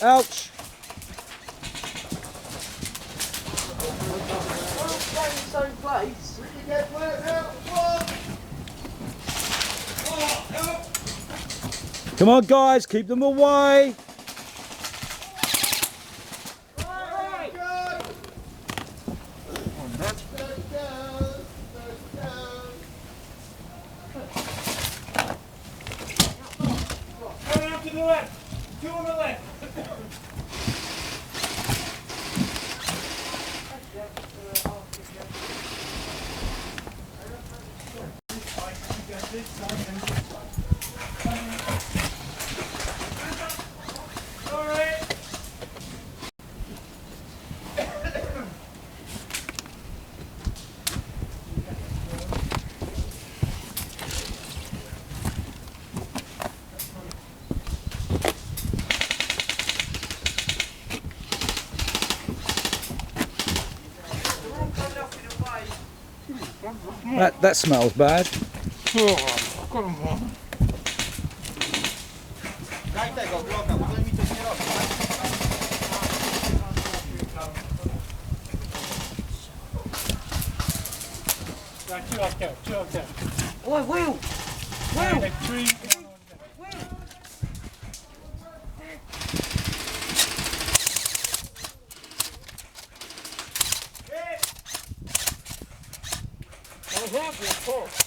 Ouch. Same place. Come on, guys, keep them away. To the left. Two on the left. All right. That smells bad. Daj tego bloka, bo to mi coś nie robi. Right, two up there, two up there. Oi, Will! And like three. I have your fault.